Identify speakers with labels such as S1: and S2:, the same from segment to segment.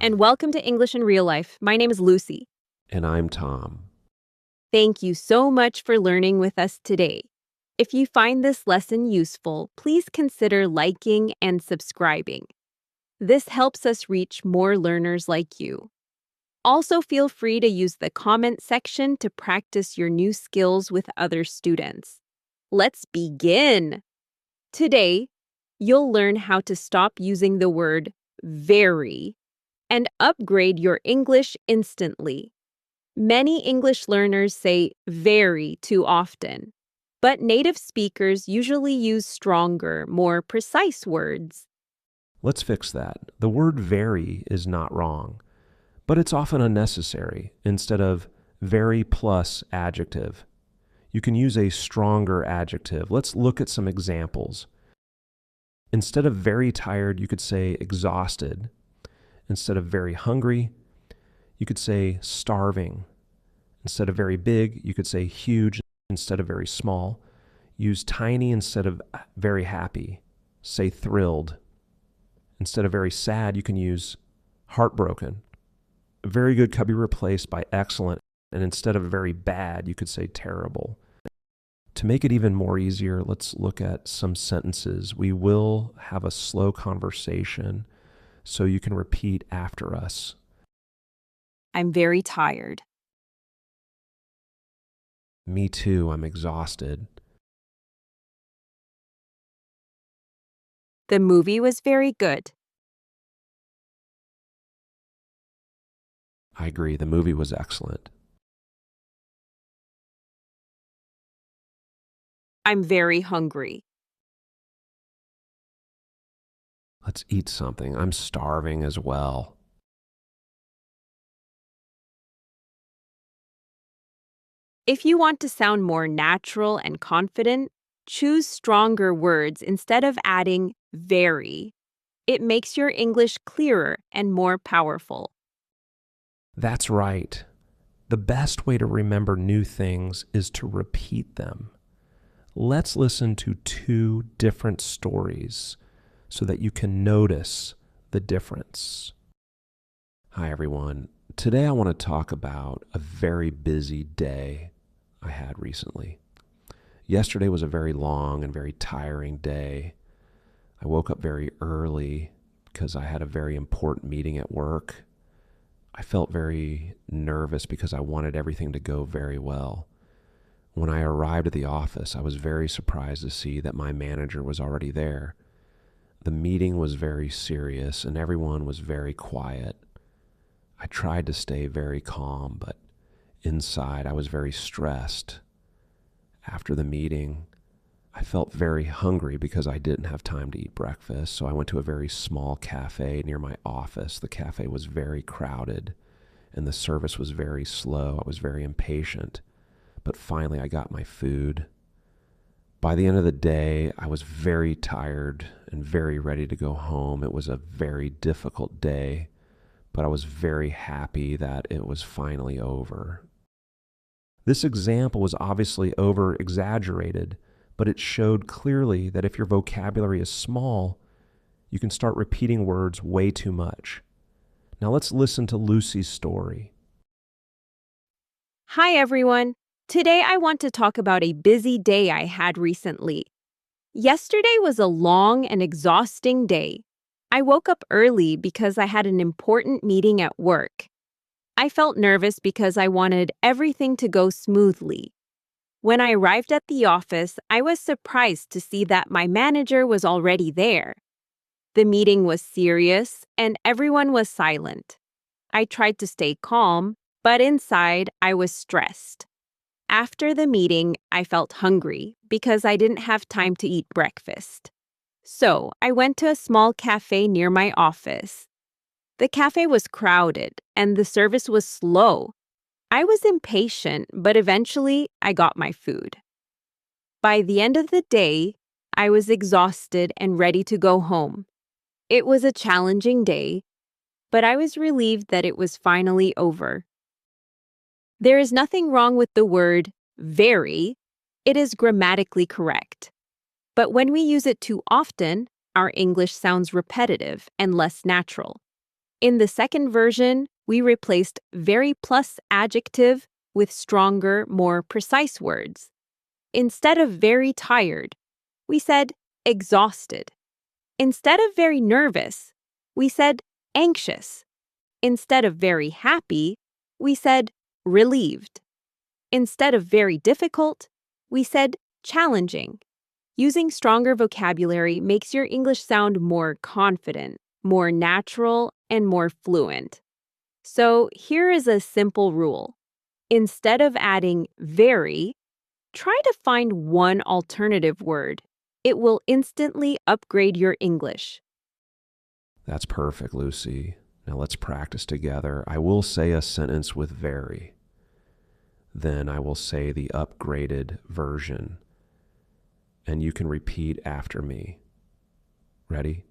S1: and welcome to English in Real Life. My name is Lucy.
S2: And I'm Tom.
S1: Thank you so much for learning with us today. If you find this lesson useful, please consider liking and subscribing. This helps us reach more learners like you. Also, feel free to use the comment section to practice your new skills with other students. Let's begin! Today, you'll learn how to stop using the word very and upgrade your English instantly. Many English learners say very too often, but native speakers usually use stronger, more precise words.
S2: Let's fix that. The word very is not wrong, but it's often unnecessary. Instead of very plus adjective, you can use a stronger adjective. Let's look at some examples. Instead of very tired, you could say exhausted. Instead of very hungry, you could say starving. Instead of very big, you could say huge instead of very small. Use tiny instead of very happy. Say thrilled. Instead of very sad, you can use heartbroken. Very good could be replaced by excellent, and instead of very bad, you could say terrible. To make it even more easier, let's look at some sentences. We will have a slow conversation, so you can repeat after us.
S1: I'm very tired.
S2: Me too, I'm exhausted.
S1: The movie was very good.
S2: I agree, the movie was excellent.
S1: I'm very hungry.
S2: Let's eat something. I'm starving as well.
S1: If you want to sound more natural and confident, choose stronger words instead of adding very. It makes your English clearer and more powerful.
S2: That's right. The best way to remember new things is to repeat them. Let's listen to two different stories so that you can notice the difference. Hi, everyone. Today I want to talk about a very busy day I had recently. Yesterday was a very long and very tiring day. I woke up very early because I had a very important meeting at work. I felt very nervous because I wanted everything to go very well. When I arrived at the office, I was very surprised to see that my manager was already there. The meeting was very serious and everyone was very quiet. I tried to stay very calm, but inside I was very stressed. After the meeting, I felt very hungry because I didn't have time to eat breakfast, so I went to a very small cafe near my office. The cafe was very crowded and the service was very slow. I was very impatient, but finally I got my food. By the end of the day, I was very tired and very ready to go home. It was a very difficult day, but I was very happy that it was finally over. This example was obviously over-exaggerated, but it showed clearly that if your vocabulary is small, you can start repeating words way too much. Now let's listen to Lucy's story.
S1: Hi, everyone. Today I want to talk about a busy day I had recently. Yesterday was a long and exhausting day. I woke up early because I had an important meeting at work. I felt nervous because I wanted everything to go smoothly. When I arrived at the office, I was surprised to see that my manager was already there. The meeting was serious and everyone was silent. I tried to stay calm, but inside I was stressed. After the meeting, I felt hungry because I didn't have time to eat breakfast. So I went to a small cafe near my office. The cafe was crowded and the service was slow. I was impatient, but eventually I got my food. By the end of the day, I was exhausted and ready to go home. It was a challenging day, but I was relieved that it was finally over. There is nothing wrong with the word very. It is grammatically correct. But when we use it too often, our English sounds repetitive and less natural. In the second version, we replaced very plus adjective with stronger, more precise words. Instead of very tired, we said exhausted. Instead of very nervous, we said anxious. Instead of very happy, we said relieved. Instead of very difficult, we said challenging. Using stronger vocabulary makes your English sound more confident, more natural, and more fluent. So here is a simple rule. Instead of adding very, try to find one alternative word. It will instantly upgrade your English.
S2: That's perfect, Lucy. Now let's practice together. I will say a sentence with very. Then I will say the upgraded version. And you can repeat after me. Ready?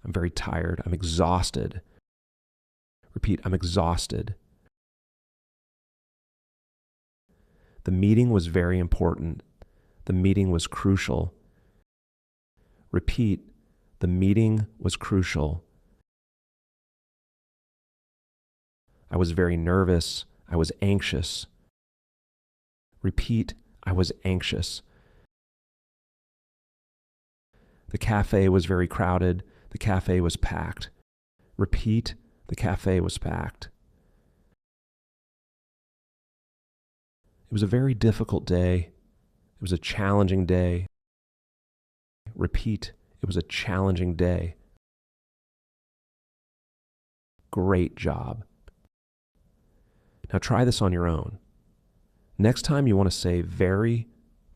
S2: I'm very tired. I'm exhausted. Repeat, I'm exhausted. The meeting was very important. The meeting was crucial. Repeat, the meeting was crucial. I was very nervous. I was anxious. Repeat, I was anxious. The cafe was very crowded. The cafe was packed. Repeat, the cafe was packed. It was a very difficult day. It was a challenging day. Repeat, it was a challenging day. Great job. Now try this on your own. Next time you want to say very,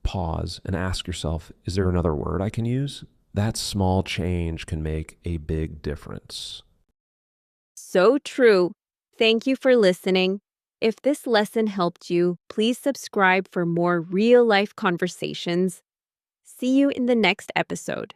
S2: pause and ask yourself, is there another word I can use? That small change can make a big difference.
S1: So true. Thank you for listening. If this lesson helped you, please subscribe for more real-life conversations. See you in the next episode.